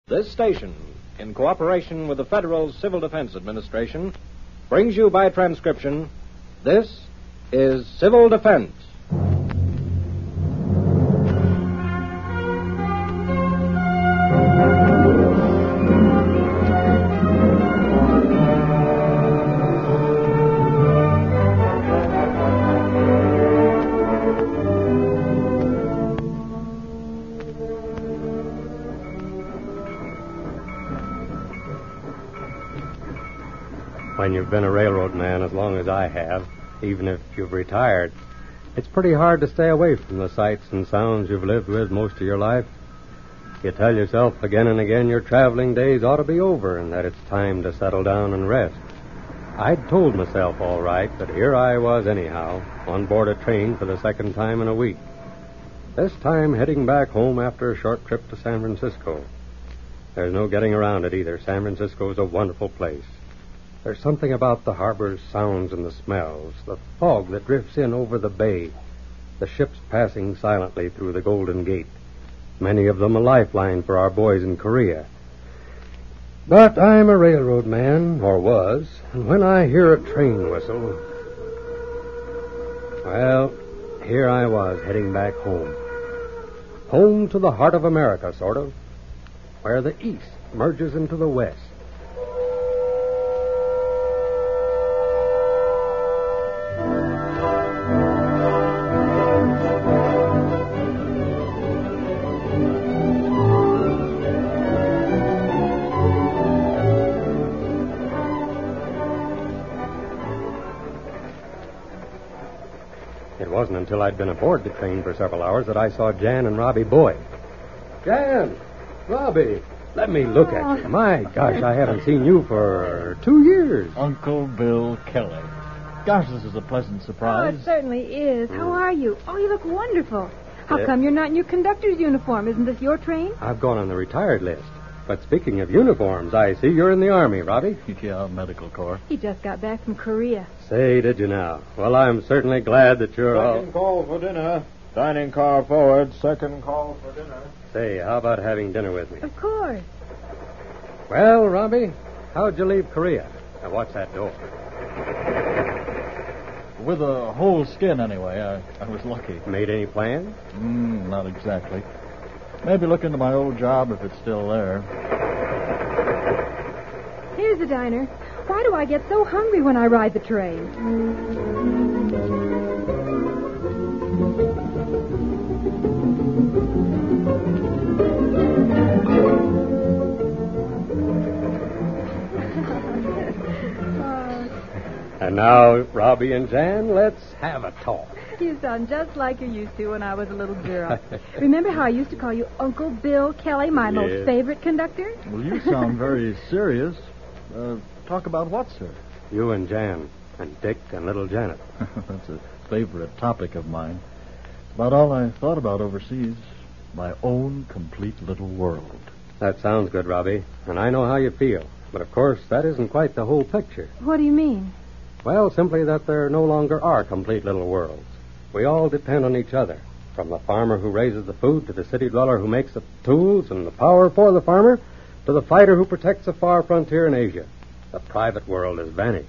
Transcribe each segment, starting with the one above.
This station, in cooperation with the Federal Civil Defense Administration, brings you by transcription, This is Civil Defense. When you've been a railroad man as long as I have, even if you've retired, it's pretty hard to stay away from the sights and sounds you've lived with most of your life. You tell yourself again and again your traveling days ought to be over and that it's time to settle down and rest. I'd told myself all right, but here I was anyhow, on board a train for the second time in a week. This time heading back home after a short trip to San Francisco. There's no getting around it either. San Francisco's a wonderful place. There's something about the harbor's sounds and the smells, the fog that drifts in over the bay, the ships passing silently through the Golden Gate, many of them a lifeline for our boys in Korea. But I'm a railroad man, or was, and when I hear a train whistle, well, here I was heading back home. Home to the heart of America, sort of, where the East merges into the West. It wasn't until I'd been aboard the train for several hours that I saw Jan and Robbie Boyd. Jan! Robbie! Let me look at you. My gosh, I haven't seen you for 2 years. Uncle Bill Kelly. Gosh, this is a pleasant surprise. Oh, it certainly is. How are you? Oh, you look wonderful. How come you're not in your conductor's uniform? Isn't this your train? I've gone on the retired list. But speaking of uniforms, I see you're in the Army, Robbie. Yeah, medical corps. He just got back from Korea. Say, did you now? Well, I'm certainly glad that you're all... Second call for dinner. Dining car forward. Second call for dinner. Say, how about having dinner with me? Of course. Well, Robbie, how'd you leave Korea? Now, watch that door. With a whole skin, anyway. I was lucky. Made any plans? Not exactly. Maybe look into my old job if it's still there. Here's the diner. Why do I get so hungry when I ride the train? And now, Robbie and Jan, let's have a talk. You sound just like you used to when I was a little girl. Remember how I used to call you Uncle Bill Kelly, my most favorite conductor? Well, you sound very serious. Talk about what, sir? You and Jan, and Dick and little Janet. That's a favorite topic of mine. About all I thought about overseas. My own complete little world. That sounds good, Robbie, and I know how you feel. But, of course, that isn't quite the whole picture. What do you mean? Well, simply that there no longer are complete little worlds. We all depend on each other, from the farmer who raises the food to the city dweller who makes the tools and the power for the farmer, to the fighter who protects the far frontier in Asia. The private world has vanished.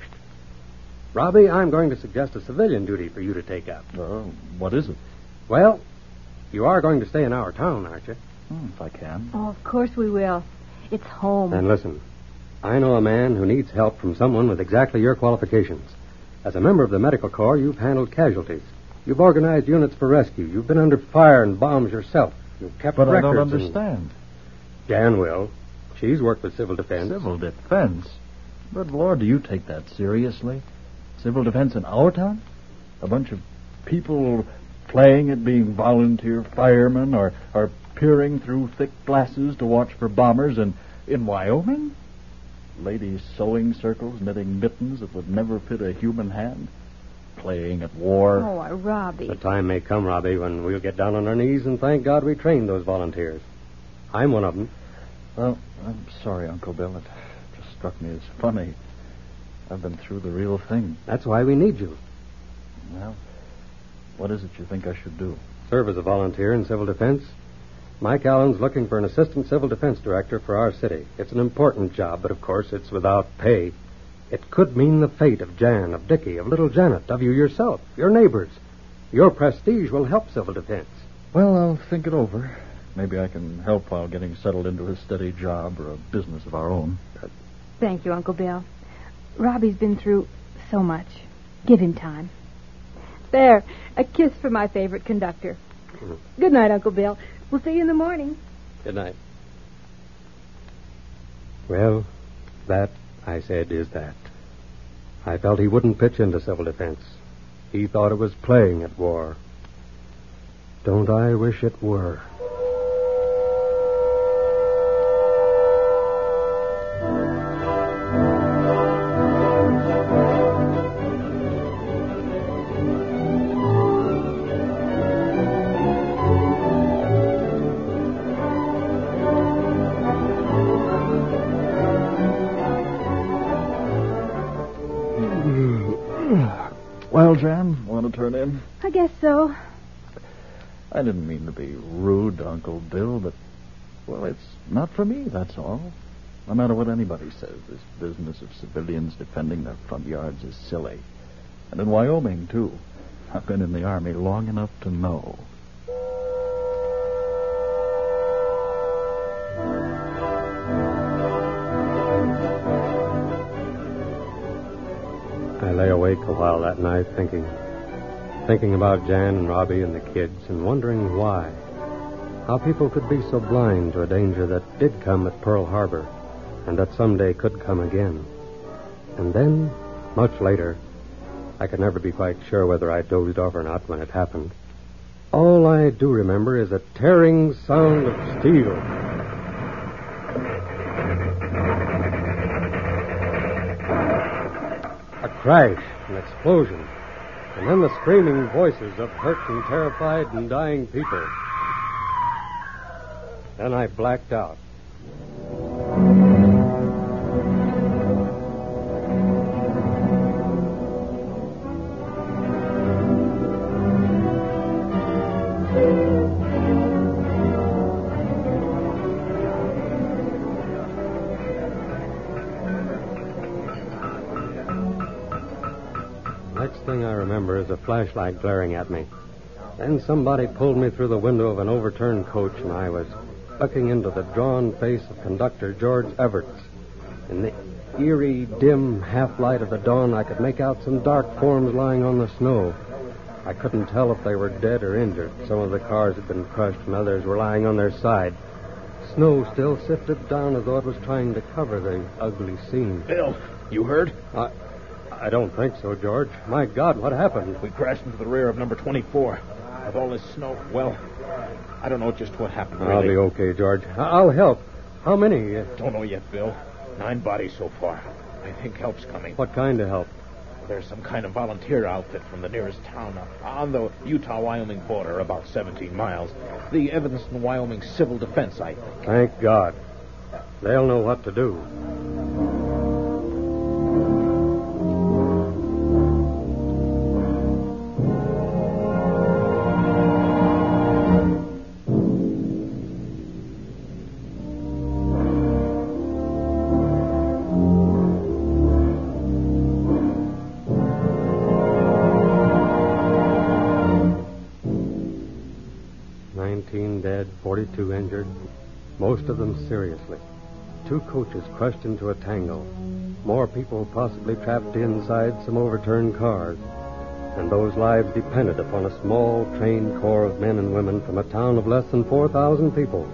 Robbie, I'm going to suggest a civilian duty for you to take up. What is it? Well, you are going to stay in our town, aren't you? If I can. Oh, of course we will. It's home. And listen, I know a man who needs help from someone with exactly your qualifications. As a member of the medical corps, you've handled casualties. You've organized units for rescue. You've been under fire and bombs yourself. You've kept But records. I don't understand. Jan will. She's worked with civil defense. Civil defense? But, Lord, do you take that seriously? Civil defense in our town? A bunch of people playing at being volunteer firemen or peering through thick glasses to watch for bombers in Wyoming? Ladies sewing circles, knitting mittens that would never fit a human hand? Playing at war? Oh, Robbie. The time may come, Robbie, when we'll get down on our knees and thank God we trained those volunteers. I'm one of them. Well, I'm sorry, Uncle Bill. It just struck me as funny. I've been through the real thing. That's why we need you. Well, what is it you think I should do? Serve as a volunteer in civil defense. Mike Allen's looking for an assistant civil defense director for our city. It's an important job, but of course it's without pay. It could mean the fate of Jan, of Dickie, of little Janet, of you yourself, your neighbors. Your prestige will help civil defense. Well, I'll think it over. Maybe I can help while getting settled into a steady job or a business of our own. Thank you, Uncle Bill. Robbie's been through so much. Give him time. There, a kiss for my favorite conductor. Good night, Uncle Bill. We'll see you in the morning. Good night. Well, that, I said, is that. I felt he wouldn't pitch into civil defense. He thought it was playing at war. Don't I wish it were? Well, Jan, want to turn in? I guess so. I didn't mean to be rude to Uncle Bill, but, well, it's not for me, that's all. No matter what anybody says, this business of civilians defending their front yards is silly. And in Wyoming, too. I've been in the Army long enough to know. I lay awake a while that night thinking about Jan and Robbie and the kids and wondering why. How people could be so blind to a danger that did come at Pearl Harbor and that someday could come again. And then, much later, I could never be quite sure whether I dozed off or not when it happened. All I do remember is a tearing sound of steel. A crash, an explosion, and then the screaming voices of hurt and terrified and dying people. Then I blacked out. Next thing I remember is a flashlight glaring at me. Then somebody pulled me through the window of an overturned coach, and I was looking into the drawn face of conductor George Everts. In the eerie, dim half-light of the dawn, I could make out some dark forms lying on the snow. I couldn't tell if they were dead or injured. Some of the cars had been crushed, and others were lying on their side. Snow still sifted down as though it was trying to cover the ugly scene. Bill, you heard? I don't think so, George. My God, what happened? We crashed into the rear of number 24. With all this snow, well, I don't know just what happened, really. I'll be okay, George. I'll help. How many? Don't know yet, Bill. 9 bodies so far. I think help's coming. What kind of help? There's some kind of volunteer outfit from the nearest town on the Utah-Wyoming border, about 17 miles. The Evanston, Wyoming Civil Defense, I think. Thank God. They'll know what to do. Dead, 42 injured, most of them seriously. 2 coaches crushed into a tangle. More people possibly trapped inside some overturned cars. And those lives depended upon a small, trained corps of men and women from a town of less than 4,000 people.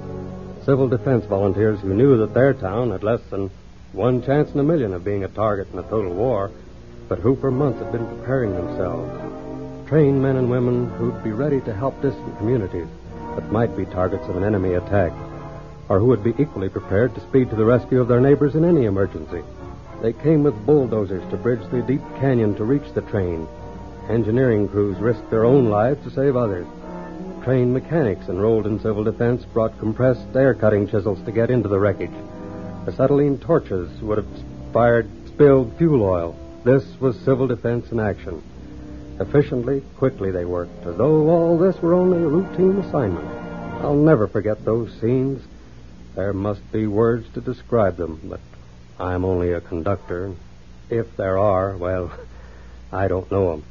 Civil defense volunteers who knew that their town had less than 1 chance in a million of being a target in a total war, but who for months had been preparing themselves. Trained men and women who'd be ready to help distant communities that might be targets of an enemy attack, or who would be equally prepared to speed to the rescue of their neighbors in any emergency. They came with bulldozers to bridge the deep canyon to reach the train. Engineering crews risked their own lives to save others. Trained mechanics enrolled in civil defense brought compressed air-cutting chisels to get into the wreckage. Acetylene torches would have fired spilled fuel oil. This was civil defense in action. Efficiently, quickly they worked, as though all this were only a routine assignment. I'll never forget those scenes. There must be words to describe them, but I'm only a conductor. If there are, well, I don't know them.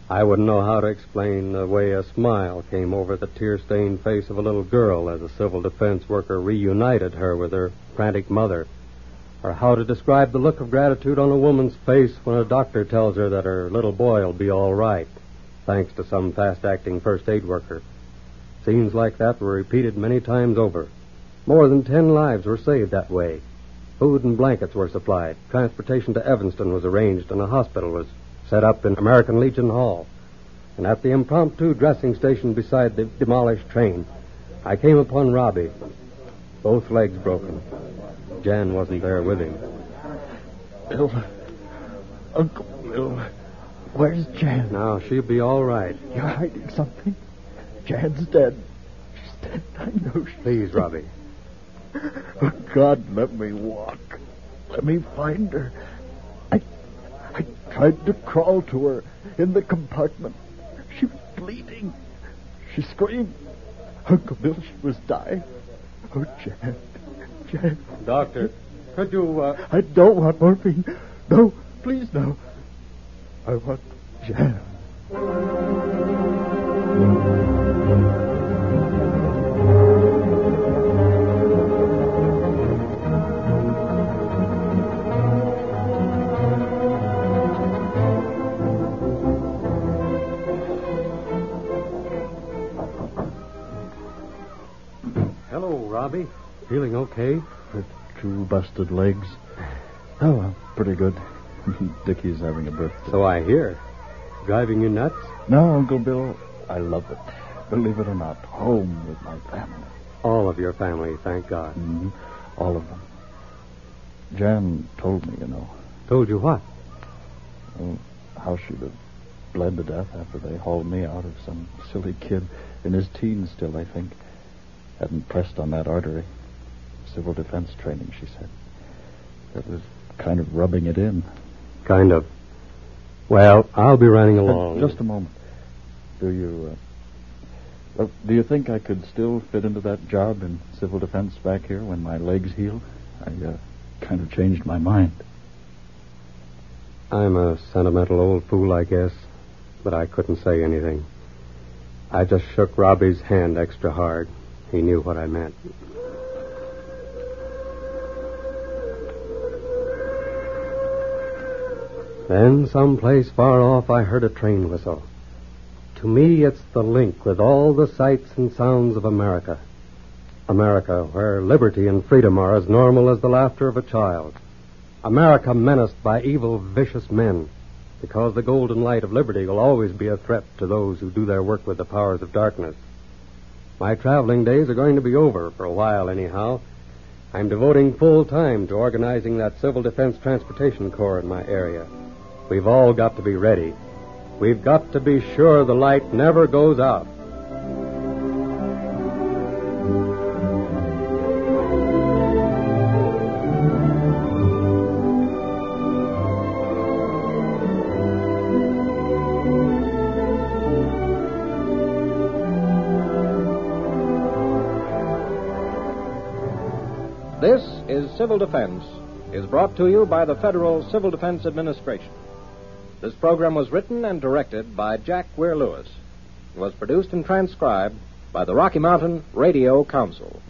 I wouldn't know how to explain the way a smile came over the tear-stained face of a little girl as a civil defense worker reunited her with her frantic mother, or how to describe the look of gratitude on a woman's face when a doctor tells her that her little boy will be all right, thanks to some fast-acting first-aid worker. Scenes like that were repeated many times over. More than 10 lives were saved that way. Food and blankets were supplied. Transportation to Evanston was arranged, and a hospital was set up in American Legion Hall. And at the impromptu dressing station beside the demolished train, I came upon Robbie, both legs broken. Jan wasn't there with him. Bill. Uncle Bill. Where's Jan? Now, she'll be all right. You're hiding something. Jan's dead. She's dead. I know she's Please, Robbie. Oh, God, let me walk. Let me find her. I tried to crawl to her in the compartment. She was bleeding. She screamed. Uncle Bill, she was dying. Oh, Jan. Jan. Doctor, could you, I don't want morphine. No, please, no. I want Jan. Hello, Robbie. Feeling okay? With 2 busted legs. Oh, well, pretty good. Dickie's having a birthday. So I hear. Driving you nuts? No, Uncle Bill, I love it. Believe it or not, home with my family. All of your family, thank God. Mm-hmm. All of them. Jan told me, you know. Told you what? How she'd have bled to death after they hauled me out of some silly kid in his teens still, I think. Hadn't pressed on that artery. Civil defense training, she said. That was kind of rubbing it in. Kind of. Well, I'll be running along. Just a moment. Do you think I could still fit into that job in civil defense back here when my legs heal? I kind of changed my mind. I'm a sentimental old fool, I guess, but I couldn't say anything. I just shook Robbie's hand extra hard. He knew what I meant. Then, someplace far off, I heard a train whistle. To me, it's the link with all the sights and sounds of America. America, where liberty and freedom are as normal as the laughter of a child. America menaced by evil, vicious men, because the golden light of liberty will always be a threat to those who do their work with the powers of darkness. My traveling days are going to be over, for a while anyhow. I'm devoting full time to organizing that Civil Defense Transportation Corps in my area. We've all got to be ready. We've got to be sure the light never goes out. This is Civil Defense, is brought to you by the Federal Civil Defense Administration. This program was written and directed by Jack Weir Lewis. It was produced and transcribed by the Rocky Mountain Radio Council.